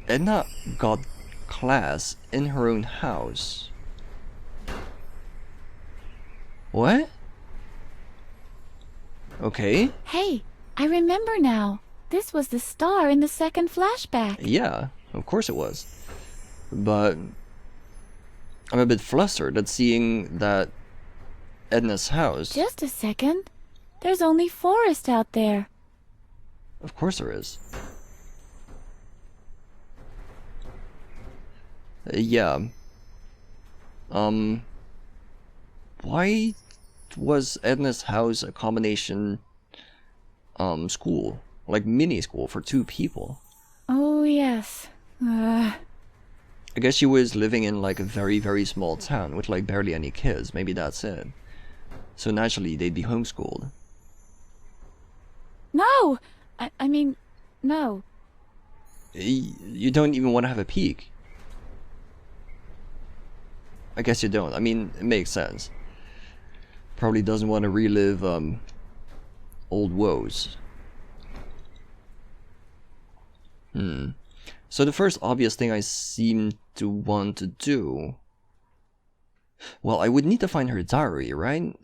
Edna got class in her own house. What? Okay. Hey, I remember now. This was the star in the second flashback. Yeah, of course it was. But I'm a bit flustered at seeing that Edna's house. Just a second. There's only forest out there. Of course there is. Yeah. Why was Edna's house a combination school? Like mini school for 2 people? Oh, yes. I guess she was living in like a very, very small town with like barely any kids. Maybe that's it. So naturally they'd be homeschooled. No! I mean, no. You don't even want to have a peek. I guess you don't. I mean, it makes sense. Probably doesn't want to relive old woes. So the first obvious thing I seem to want to do... Well, I would need to find her diary, right?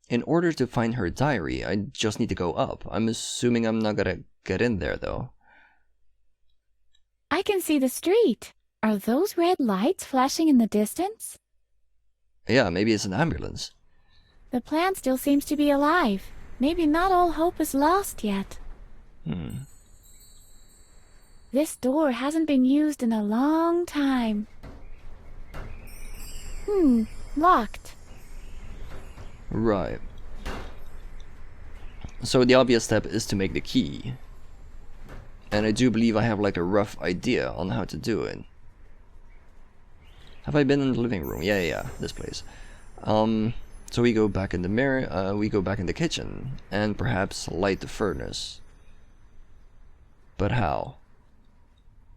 In order to find her diary, I just need to go up. I'm assuming I'm not gonna get in there, though. I can see the street. Are those red lights flashing in the distance? Yeah, maybe it's an ambulance. The plant still seems to be alive. Maybe not all hope is lost yet. This door hasn't been used in a long time. Locked. Right. So the obvious step is to make the key. And I do believe I have like a rough idea on how to do it. Have I been in the living room? Yeah, this place. So we go back in the mirror, we go back in the kitchen, and perhaps light the furnace. But how?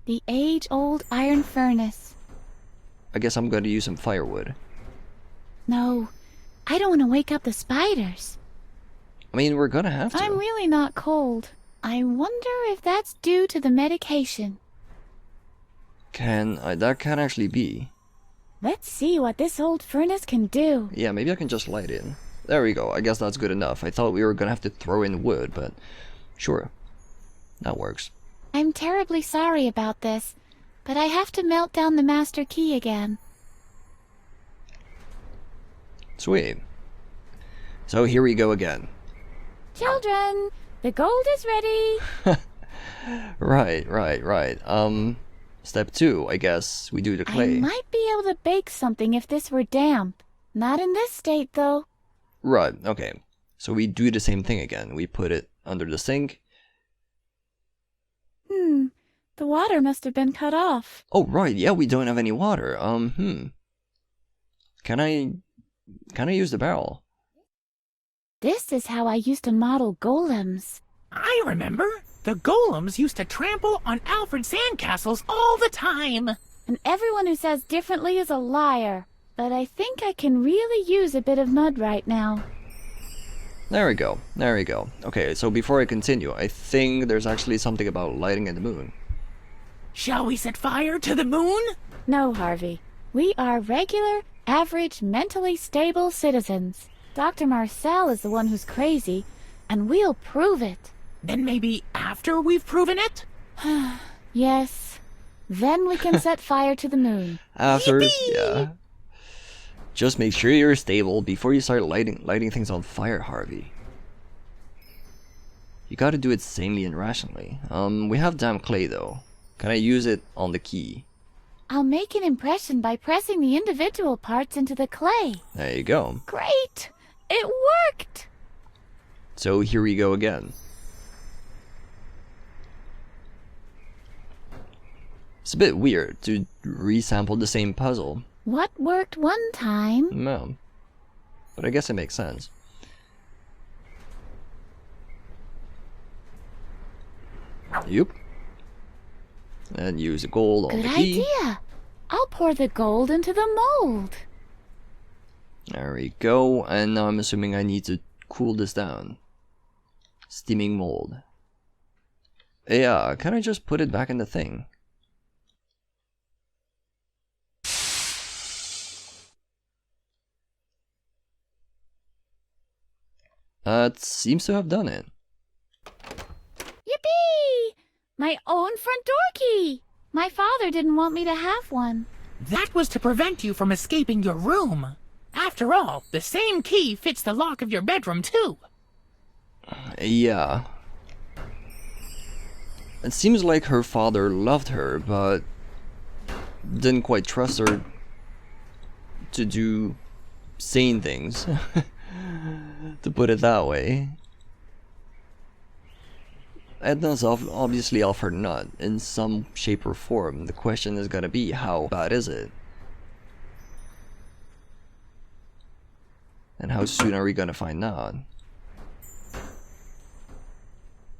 The age-old iron furnace. I guess I'm gonna use some firewood. No, I don't want to wake up the spiders. I mean, we're gonna have to. I'm really not cold. I wonder if that's due to the medication. That can actually be. Let's see what this old furnace can do. Yeah, maybe I can just light it. There we go. I guess that's good enough. I thought we were gonna have to throw in wood, but sure. That works. I'm terribly sorry about this, but I have to melt down the master key again. Sweet. So here we go again. Children, the gold is ready. Right. Step 2, I guess. We do the clay. I might be able to bake something if this were damp. Not in this state, though. Right, okay. So we do the same thing again. We put it under the sink. The water must have been cut off. Oh, right, yeah, we don't have any water. Can I use the barrel? This is how I used to model golems. I remember. The golems used to trample on Alfred sandcastles all the time. And everyone who says differently is a liar. But I think I can really use a bit of mud right now. There we go. Okay, so before I continue, I think there's actually something about lighting in the moon. Shall we set fire to the moon? No, Harvey. We are regular, average, mentally stable citizens. Dr. Marcel is the one who's crazy, and we'll prove it. Then maybe after we've proven it? Yes. Then we can set fire to the moon. After, Yippee! yeah. Just make sure you're stable before you start lighting things on fire, Harvey. You gotta do it sanely and rationally. We have damp clay though. Can I use it on the key? I'll make an impression by pressing the individual parts into the clay. There you go. Great! It worked! So here we go again. It's a bit weird to resample the same puzzle. What worked one time? No. But I guess it makes sense. Yep. And use the gold on Good the key. idea. I'll pour the gold into the mold. There we go. And now I'm assuming I need to cool this down. Steaming mold. Yeah, can I just put it back in the thing? It seems to have done it. Yippee! My own front door key! My father didn't want me to have one. That was to prevent you from escaping your room. After all, the same key fits the lock of your bedroom, too. Yeah. It seems like her father loved her, but didn't quite trust her to do sane things, to put it that way. Edna's obviously off her nut in some shape or form. The question is gonna be, how bad is it? And how soon are we gonna find out?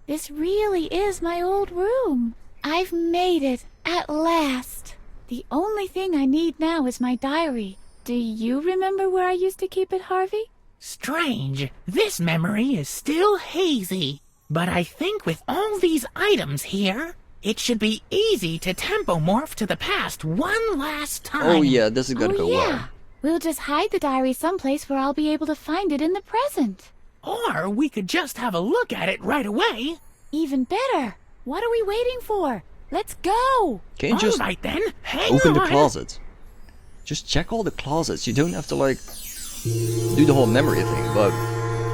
This really is my old room. I've made it, at last. The only thing I need now is my diary. Do you remember where I used to keep it, Harvey? Strange. This memory is still hazy. But I think with all these items here, it should be easy to tempomorph to the past one last time. Oh yeah, this is gonna go well. We'll just hide the diary someplace where I'll be able to find it in the present. Or we could just have a look at it right away. Even better. What are we waiting for? Let's go! Can you just Alright then, hang open the on. closet? Just check all the closets. You don't have to like do the whole memory thing, but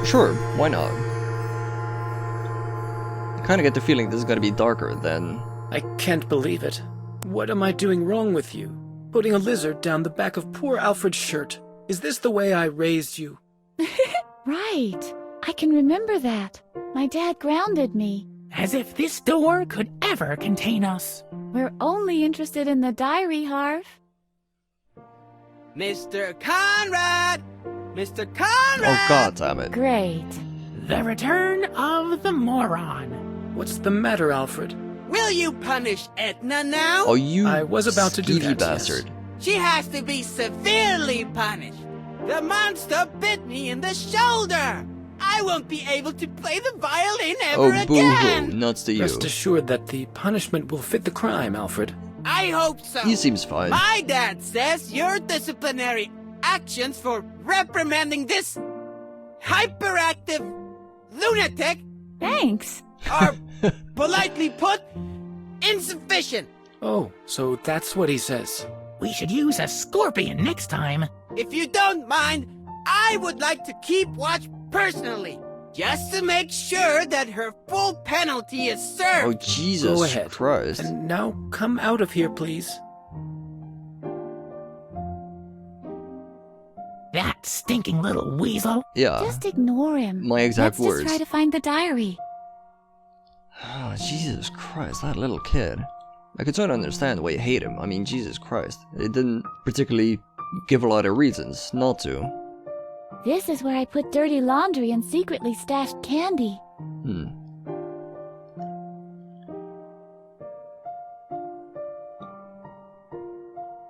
sure, why not? I kinda get the feeling this is gonna be darker than... I can't believe it. What am I doing wrong with you? Putting a lizard down the back of poor Alfred's shirt. Is this the way I raised you? Right. I can remember that. My dad grounded me. As if this door could ever contain us. We're only interested in the diary, Harv. Mr. Conrad! Mr. Conrad! Oh god damn it. Great. The return of the moron. What's the matter, Alfred? Will you punish Edna now? Oh, you I was about to do skeevy that, bastard. She has to be severely punished. The monster bit me in the shoulder. I won't be able to play the violin Oh, ever boo-hoo. again. Nuts to you. Rest assured that the punishment will fit the crime, Alfred. I hope so. He seems fine. My dad says your disciplinary actions for reprimanding this hyperactive lunatic Thanks. are, politely put, insufficient. Oh, so that's what he says. We should use a scorpion next time. If you don't mind, I would like to keep watch personally, just to make sure that her full penalty is Oh served. Jesus Go ahead. Christ. And now come out of here, please. That stinking little weasel. Yeah. Just ignore him. My exact Let's words. just try to find the diary. Oh, Jesus Christ, that little kid. I could sort of understand why you hate him. I mean, Jesus Christ. It didn't particularly give a lot of reasons not to. This is where I put dirty laundry and secretly stashed candy.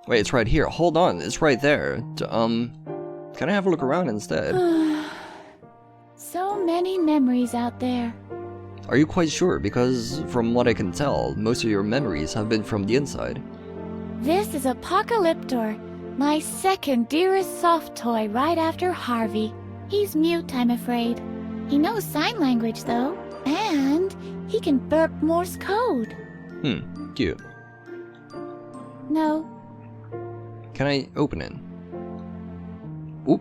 Wait, it's right here. Hold on, it's right there. Can I have a look around instead? So many memories out there. Are you quite sure? Because from what I can tell, most of your memories have been from the inside. This is Apocalyptor, my second dearest soft toy right after Harvey. He's mute, I'm afraid. He knows sign language, though, and he can burp Morse code. Cute. No, Can I open it? Oop.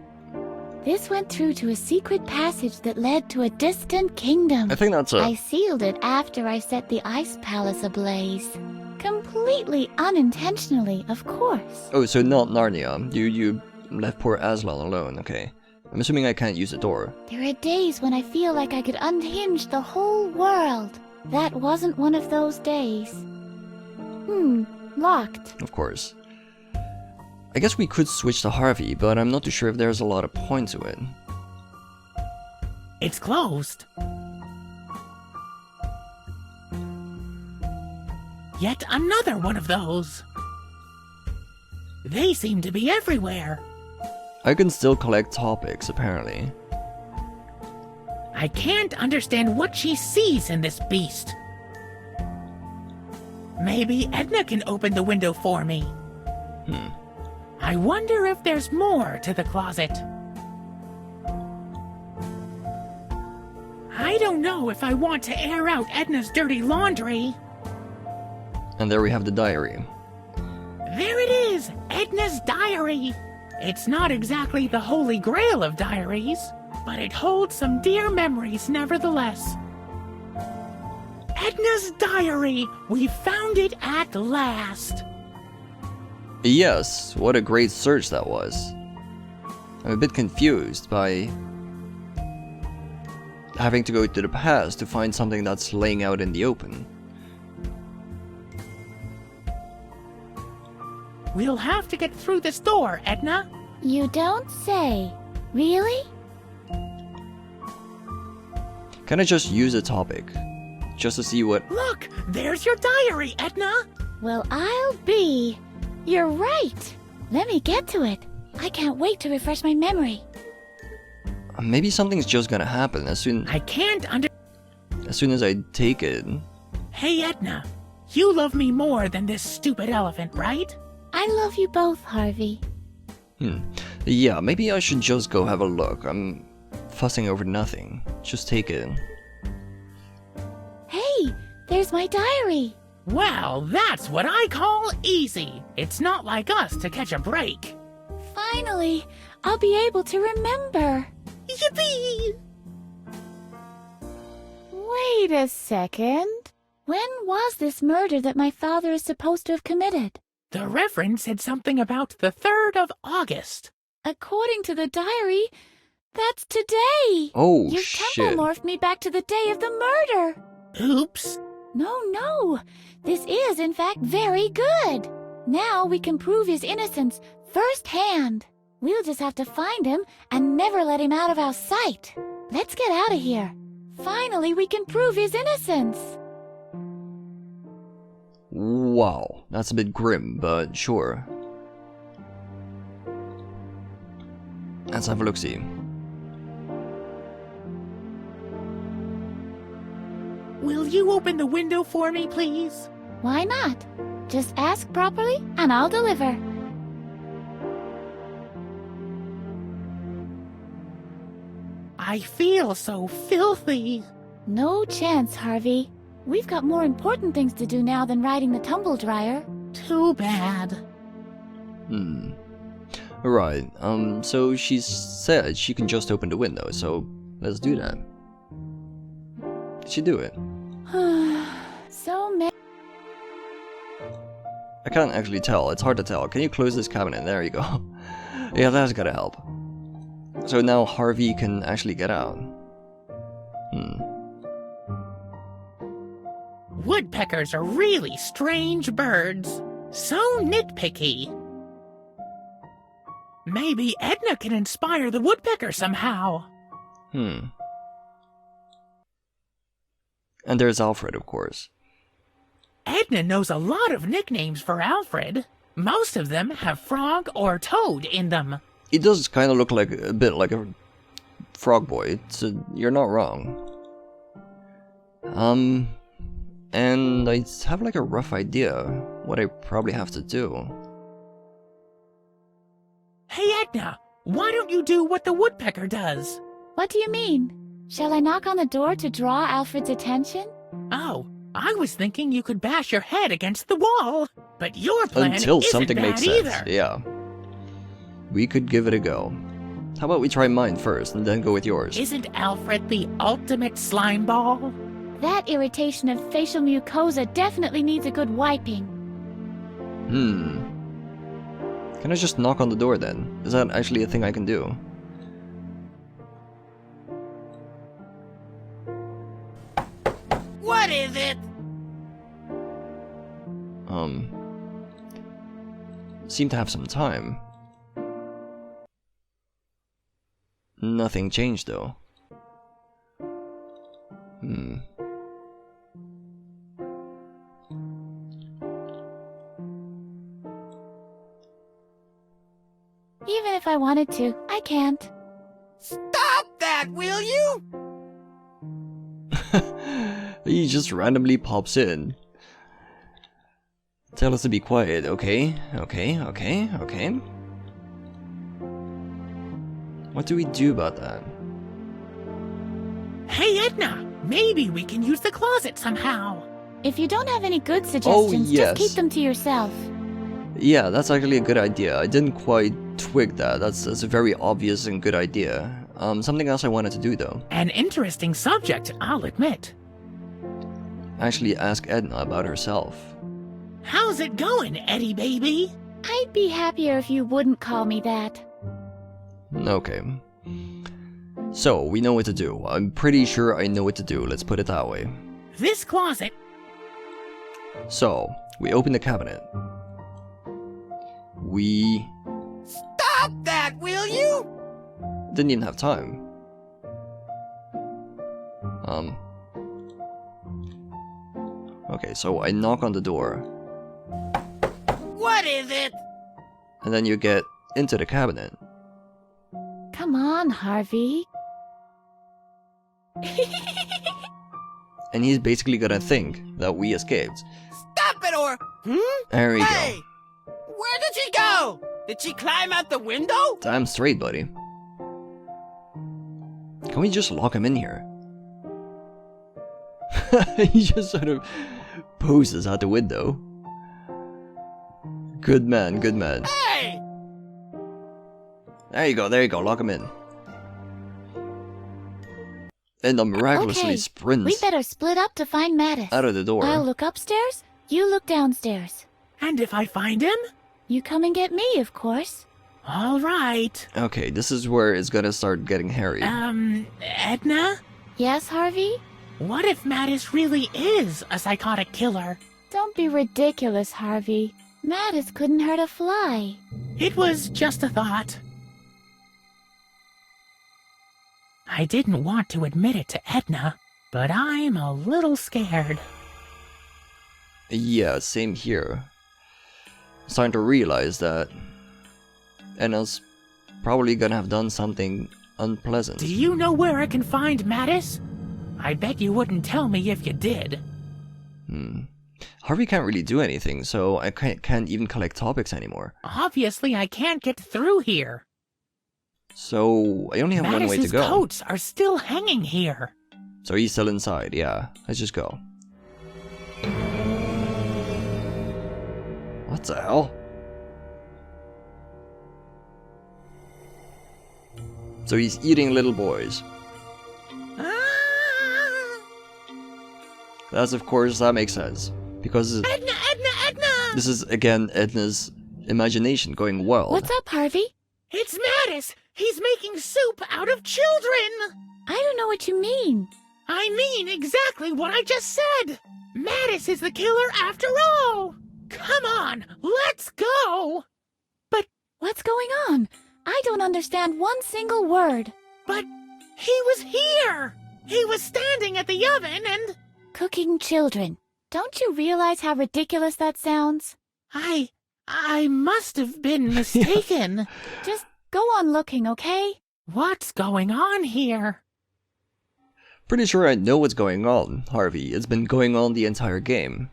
this went through to a secret passage that led to a distant kingdom. I think that's I a... sealed it after I set the ice palace ablaze. Completely unintentionally, of course. Oh, so not Narnia. You left poor Aslan alone, okay. I'm assuming I can't use the door. There are days when I feel like I could unhinge the whole world. That wasn't one of those days. Locked. Of course. I guess we could switch to Harvey, but I'm not too sure if there's a lot of point to it. It's closed. Yet another one of those. They seem to be everywhere. I can still collect topics, apparently. I can't understand what she sees in this beast. Maybe Edna can open the window for me. I wonder if there's more to the closet. I don't know if I want to air out Edna's dirty laundry. And there we have the diary. There it is, Edna's diary. It's not exactly the holy grail of diaries, but it holds some dear memories nevertheless. Edna's diary! We found it at last! Yes, what a great search that was. I'm a bit confused by having to go to the past to find something that's laying out in the open. We'll have to get through this door, Edna. You don't say. Really? Can I just use a topic? Just to see what... Look, there's your diary, Edna. Well, I'll be. You're right. Let me get to it. I can't wait to refresh my memory. Maybe something's just gonna happen as soon I can't as soon as I take it. Hey, Edna. You love me more than this stupid elephant, right? I love you both, Harvey. Yeah, maybe I should just go have a look. I'm fussing over nothing. Just take it. Hey, there's my diary. Well, that's what I call easy. It's not like us to catch a break. Finally, I'll be able to remember. Yippee! Wait a second. When was this murder that my father is supposed to have committed? The Reverend said something about the 3rd of August. According to the diary, that's today. Oh, You've shit. temple-morphed me back to the day of the murder. Oops. No. This is, in fact, very good. Now we can prove his innocence firsthand. We'll just have to find him and never let him out of our sight. Let's get out of here. Finally, we can prove his innocence. Wow, that's a bit grim, but sure. Let's have a look-see. Will you open the window for me, please? Why not? Just ask properly and I'll deliver. I feel so filthy. No chance, Harvey. We've got more important things to do now than riding the tumble dryer. Too bad. Right, so she said she can just open the window, so let's do that. Did she do it? So many. I can't actually tell, it's hard to tell. Can you close this cabinet? There you go. Yeah, that's gotta help. So now Harvey can actually get out. Woodpeckers are really strange birds. So nitpicky. Maybe Edna can inspire the woodpecker somehow. And there's Alfred, of course. Edna knows a lot of nicknames for Alfred. Most of them have frog or toad in them. He does kind of look like a bit like a frog boy, so you're not wrong. And I have like a rough idea what I probably have to do. Hey, Edna, why don't you do what the woodpecker does? What do you mean? Shall I knock on the door to draw Alfred's attention? Oh, I was thinking you could bash your head against the wall. But your plan Until isn't something bad makes sense, either. yeah. We could give it a go. How about we try mine first and then go with yours? Isn't Alfred the ultimate slime ball? That irritation of facial mucosa definitely needs a good wiping. Can I just knock on the door then? Is that actually a thing I can do? What is it? Seem to have some time. Nothing changed though. Even if I wanted to, I can't. Stop that, will you? He just randomly pops in. Tell us to be quiet, okay? Okay, okay, okay. What do we do about that? Hey, Edna, maybe we can use the closet somehow. If you don't have any good suggestions, yes. just keep them to yourself. Yeah, that's actually a good idea. I didn't quite twig that. That's a very obvious and good idea. Something else I wanted to do though. An interesting subject, I'll admit. Actually ask Edna about herself. How's it going, Eddie baby? I'd be happier if you wouldn't call me that. Okay. So, we know what to do. I'm pretty sure I know what to do, let's put it that way. This closet. So, we open the cabinet. We Stop that, will you? didn't even have time. Okay, so I knock on the door, What is it? and then you get into the cabinet. Come on, Harvey. And he's basically gonna think that we escaped. Stop it or... There we Hey! go. Where did she go? Did she climb out the window? Damn straight, buddy. Can we just lock him in here? He just sort of poses out the window. Good man, good man. Hey! There you go, lock him in. And miraculously Okay, sprints We better split up to find Mattis. out of the door. I'll look upstairs, you look downstairs. And if I find him? You come and get me, of course. All right. Okay, this is where it's gonna start getting hairy. Edna? Yes, Harvey? What if Mattis really is a psychotic killer? Don't be ridiculous, Harvey. Mattis couldn't hurt a fly. It was just a thought. I didn't want to admit it to Edna, but I'm a little scared. Yeah, same here. Starting to realize that Anna's probably gonna have done something unpleasant. Do you know where I can find Mattis? I bet you wouldn't tell me if you did. Harvey can't really do anything, so I can't even collect topics anymore. Obviously, I can't get through here. So I only have one way to Mattis's go. coats are still hanging here. So he's still inside, yeah. Let's just go. What the hell? So he's eating little boys. Ah! That's of course, that makes sense. Because Edna! this is again Edna's imagination going wild. What's up, Harvey? It's Mattis! He's making soup out of children! I don't know what you mean. I mean exactly what I just said! Mattis is the killer after all! Come on, let's go! What's going on? I don't understand one single word. But he was here! He was standing at the oven and... Cooking children. Don't you realize how ridiculous that sounds? I must have been mistaken. Just go on looking, okay? What's going on here? Pretty sure I know what's going on, Harvey. It's been going on the entire game.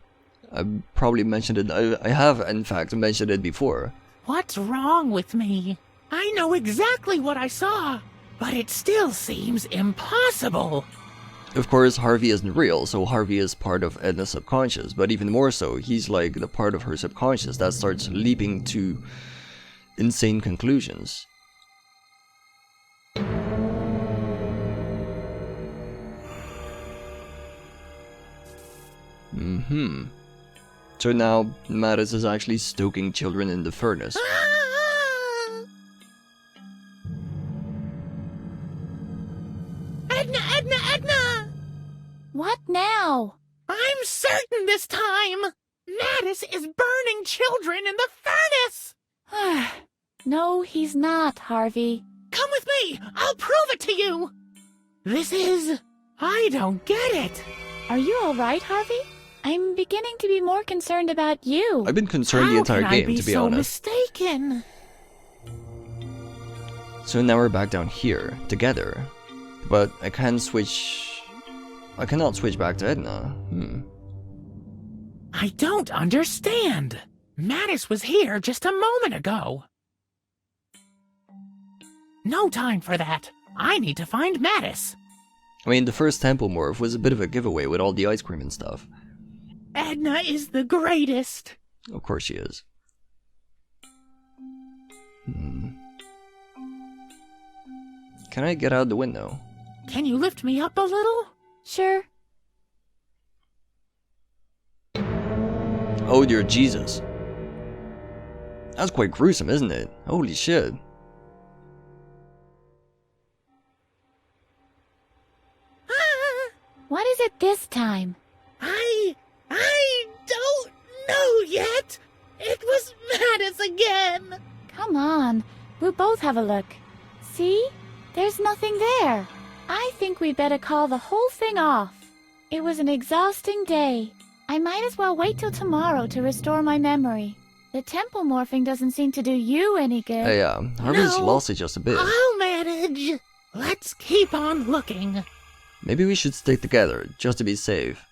I probably mentioned it. I have, in fact, mentioned it before. What's wrong with me? I know exactly what I saw, but it still seems impossible. Of course, Harvey isn't real, so Harvey is part of Edna's subconscious, but even more so, he's like the part of her subconscious that starts leaping to insane conclusions. So now, Mattis is actually stoking children in the furnace. Ah! Edna! What now? I'm certain this time! Mattis is burning children in the furnace! No, he's not, Harvey. Come with me! I'll prove it to you! This is... I don't get it! Are you alright, Harvey? I'm beginning to be more concerned about you. I've been concerned the How entire can game, I be to be so honest. mistaken? So now we're back down here, together. But I can't switch... I cannot switch back to Edna. I don't understand. Mattis was here just a moment ago. No time for that. I need to find Mattis. I mean, the first temple morph was a bit of a giveaway with all the ice cream and stuff. Edna is the greatest. Of course she is. Can I get out the window? Can you lift me up a little? Sure. Oh dear Jesus. That's quite gruesome, isn't it? Holy shit. What is it this time? I don't know yet. It was Mattis again. Come on, we'll both have a look. See? There's nothing there. I think we'd better call the whole thing off. It was an exhausting day. I might as well wait till tomorrow to restore my memory. The temple morphing doesn't seem to do you any good. Hey, Harvey's No. lost it just a bit. I'll manage. Let's keep on looking. Maybe we should stick together, just to be safe.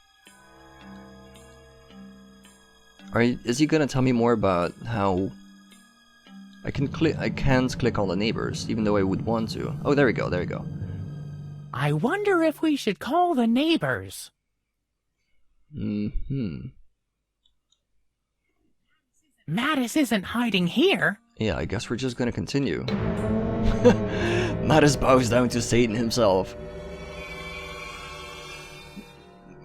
Alright, is he gonna tell me more about how... I can't click on the neighbors, even though I would want to. Oh, there we go, there we go. I wonder if we should call the neighbors. Mattis isn't hiding here. Yeah, I guess we're just gonna continue. Mattis bows down to Satan himself.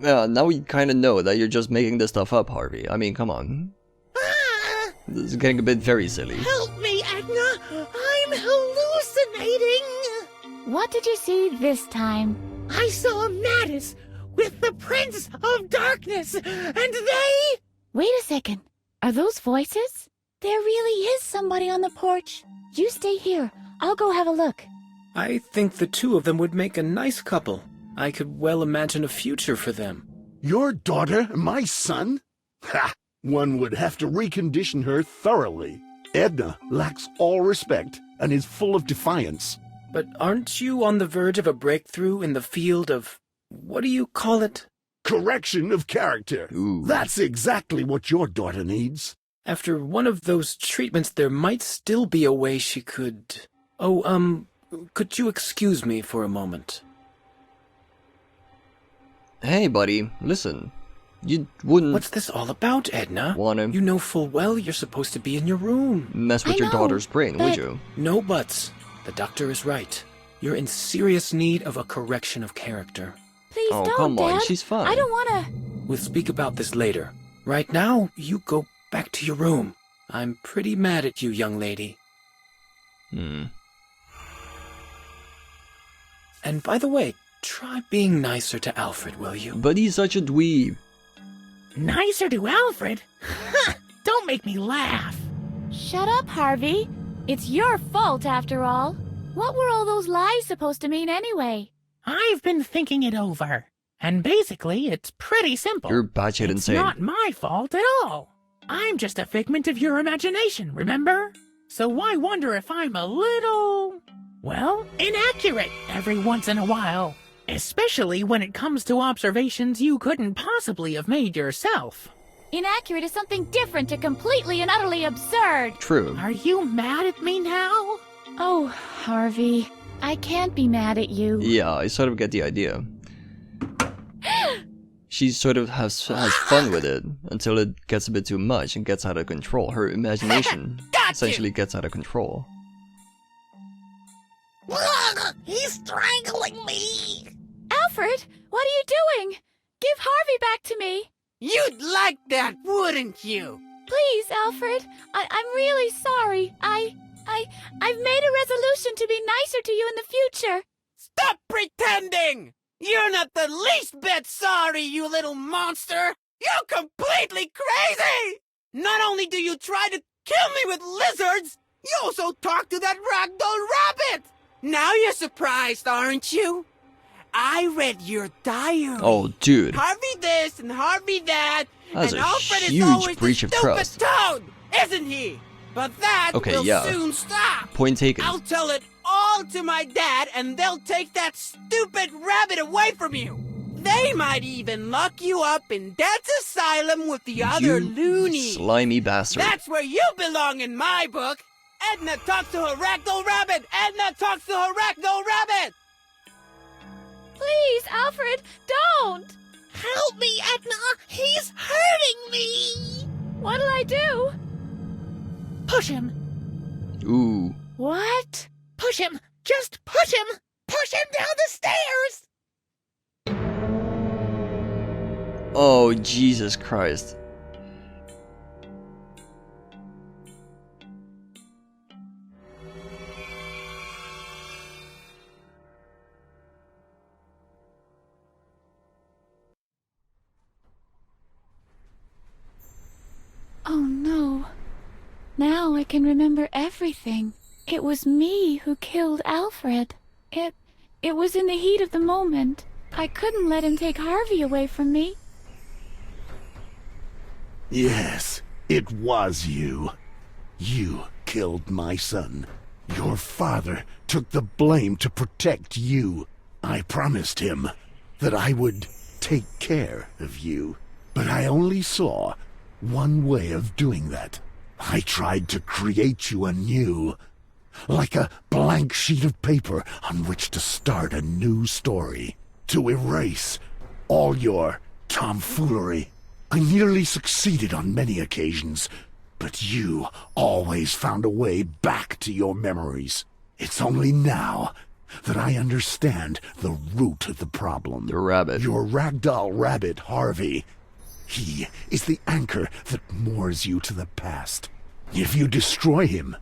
Yeah, now we kinda know that you're just making this stuff up, Harvey. I mean, come on. Ah, This is getting a bit very silly. help me, Edna. I'm hallucinating. What did you see this time? I saw Mattis with the Prince of Darkness, and they... Wait a second. Are those voices? There really is somebody on the porch. You stay here. I'll go have a look. I think the two of them would make a nice couple. I could well imagine a future for them. Your daughter, my son? Ha! One would have to recondition her thoroughly. Edna lacks all respect and is full of defiance. But aren't you on the verge of a breakthrough in the field of... what do you call it? Correction of character. Ooh. That's exactly what your daughter needs. After one of those treatments, there might still be a way she could... Oh, could you excuse me for a moment? Hey, buddy, listen. You wouldn't What's this all about, Edna? wanna You know full well you're supposed to be in your room. mess with I your know, daughter's brain, would but- you? No buts. The doctor is right. You're in serious need of a correction of character. Please Oh, don't, come on, Dad. she's fine. I don't wanna... We'll speak about this later. Right now, you go back to your room. I'm pretty mad at you, young lady. And by the way, try being nicer to Alfred, will you? But he's such a dweeb. Nicer to Alfred? Don't make me laugh. Shut up, Harvey. It's your fault, after all. What were all those lies supposed to mean anyway? I've been thinking it over. And basically, it's pretty simple. You're batshit It's insane. not my fault at all. I'm just a figment of your imagination, remember? So why wonder if I'm a little... well, inaccurate every once in a while. Especially when it comes to observations you couldn't possibly have made yourself. Inaccurate is something different to completely and utterly absurd. True. Are you mad at me now? Oh, Harvey. I can't be mad at you. Yeah, I sort of get the idea. She sort of has fun with it until it gets a bit too much and gets out of control. Her imagination essentially gets out of control. He's strangling me! Alfred, what are you doing? Give Harvey back to me. You'd like that, wouldn't you? Please, Alfred. I'm really sorry. I've made a resolution to be nicer to you in the future. Stop pretending! You're not the least bit sorry, you little monster! You're completely crazy! Not only do you try to kill me with lizards, you also talk to that ragdoll rabbit! Now you're surprised, aren't you? I read your diary. Oh, dude. Harvey this and Harvey that, That's and a Alfred is huge always breach the of stupid trust. toad, isn't he? But that Okay, will yeah. soon stop. Point taken. I'll tell it all to my dad, and they'll take that stupid rabbit away from you. They might even lock you up in Dad's asylum with the other loonies. Slimy bastard. That's where you belong in my book. Edna talks to Heracno Rabbit. Edna talks to Heracno Rabbit. Please, Alfred, don't! Help me, Edna! He's hurting me! What'll I do? Push him! Ooh. What? Push him! Just push him! Push him down the stairs! Oh, Jesus Christ. Oh no. Now I can remember everything. It was me who killed Alfred. It was in the heat of the moment. I couldn't let him take Harvey away from me. Yes, it was you. You killed my son. Your father took the blame to protect you. I promised him that I would take care of you, but I only saw one way of doing that. I tried to create you anew, like a blank sheet of paper on which to start a new story, to erase all your tomfoolery. I nearly succeeded on many occasions, but you always found a way back to your memories. It's only now that I understand the root of the problem. The rabbit. Your ragdoll rabbit, Harvey. He is the anchor that moors you to the past. If you destroy him,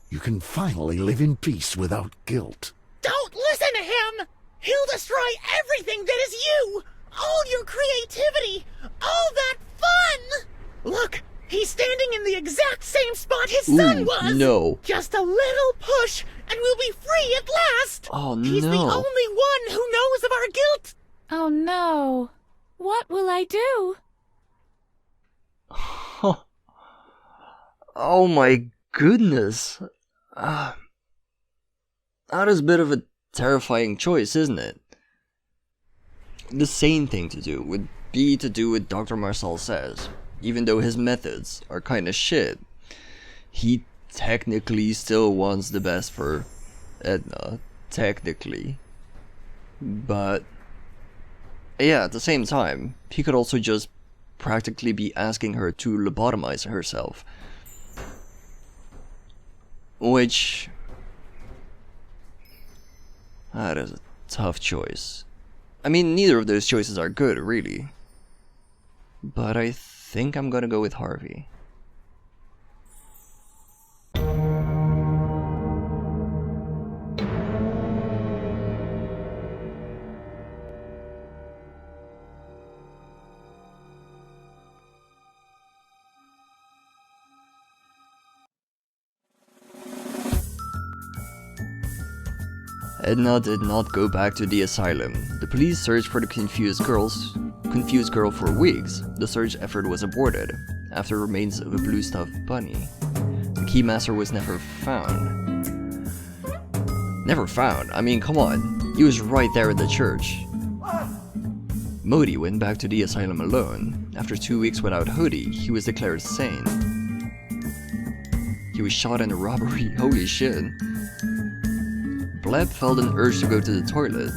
you can finally live in peace without guilt. Don't listen to him! He'll destroy everything that is you! All your creativity! All that fun! Look, he's standing in the exact same spot his son was! No. Just a little push, and we'll be free at last! Oh, He's the no. only one who knows of our guilt! Oh no. What will I do? Oh my goodness. That is a bit of a terrifying choice, isn't it? The sane thing to do would be to do what Dr. Marcel says. Even though his methods are kinda shit, he technically still wants the best for Edna. Technically. But yeah, at the same time, he could also just practically be asking her to lobotomize herself. Which... that is a tough choice. I mean, neither of those choices are good, really. But I think I'm gonna go with Harvey. Edna did not go back to the asylum. The police searched for the confused girl for weeks. The search effort was aborted, after remains of a blue stuffed bunny. The keymaster was never found. Never found? I mean, come on. He was right there in the church. Modi went back to the asylum alone. After 2 weeks without Hody, he was declared sane. He was shot in a robbery. Holy shit. Bleb felt an urge to go to the toilet.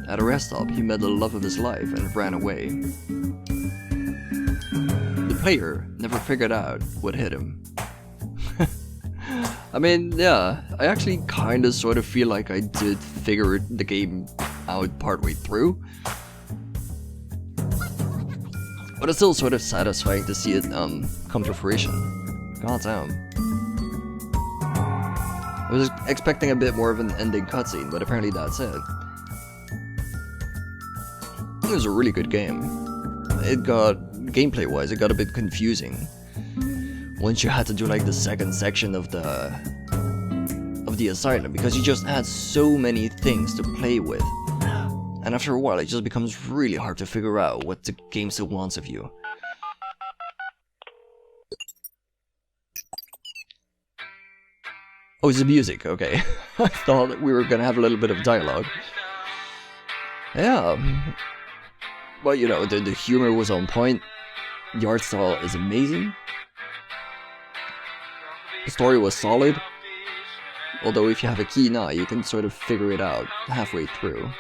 At a rest stop, he met the love of his life and ran away. The player never figured out what hit him. I mean, yeah, I actually kinda sort of feel like I did figure the game out partway through. But it's still sort of satisfying to see it come to fruition. God damn. I was expecting a bit more of an ending cutscene, but apparently that's it. It was a really good game. It got, gameplay-wise, it got a bit confusing. Once you had to do like the second section of the asylum, because you just had so many things to play with. And after a while, it just becomes really hard to figure out what the game still wants of you. Oh, it's the music, okay. I thought we were gonna have a little bit of dialogue. Yeah. But you know, the humor was on point, the art style is amazing, the story was solid, although if you have a keen eye, you can sort of figure it out halfway through.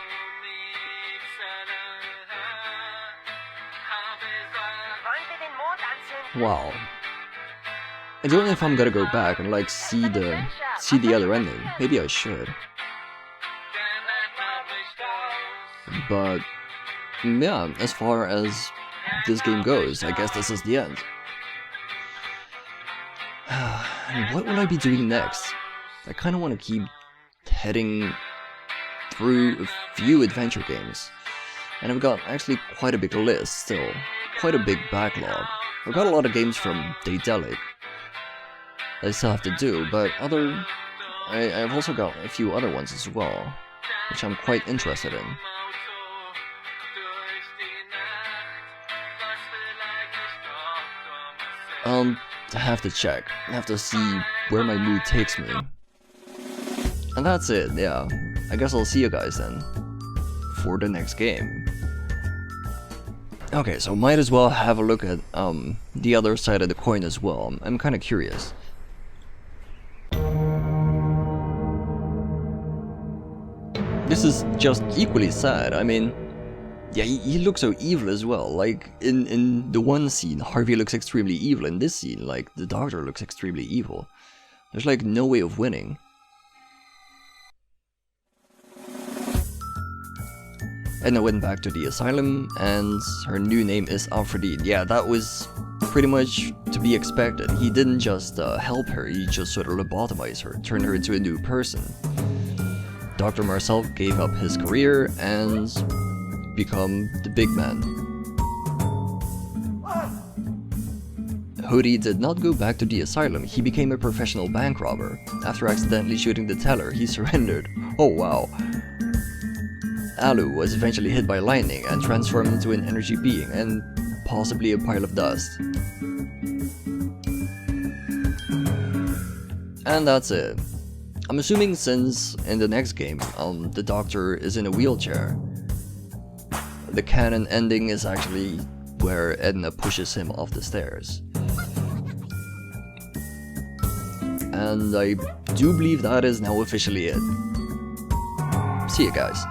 Wow. I don't know if I'm gonna go back and like see the other ending. Maybe I should. But yeah, as far as this game goes, I guess this is the end. What will I be doing next? I kind of want to keep heading through a few adventure games. And I've got actually quite a big list still. Quite a big backlog. I've got a lot of games from Daedalic that I still have to do, but I've also got a few other ones as well, which I'm quite interested in. I have to check. I have to see where my mood takes me. And that's it, yeah. I guess I'll see you guys then for the next game. Okay, so might as well have a look at the other side of the coin as well. I'm kind of curious. This is just equally sad. I mean, yeah, he looks so evil as well. Like, in the one scene, Harvey looks extremely evil. In this scene, like, the doctor looks extremely evil. There's like no way of winning. Edna went back to the asylum, and her new name is Aphrodite. Yeah, that was pretty much to be expected. He didn't just help her, he just sort of lobotomized her, turned her into a new person. Dr. Marcel gave up his career and become the big man. Hoodie did not go back to the asylum, he became a professional bank robber. After accidentally shooting the teller, he surrendered. Oh wow. Alu was eventually hit by lightning and transformed into an energy being and possibly a pile of dust. And that's it. I'm assuming since in the next game, the doctor is in a wheelchair, the canon ending is actually where Edna pushes him off the stairs. And I do believe that is now officially it. See you guys.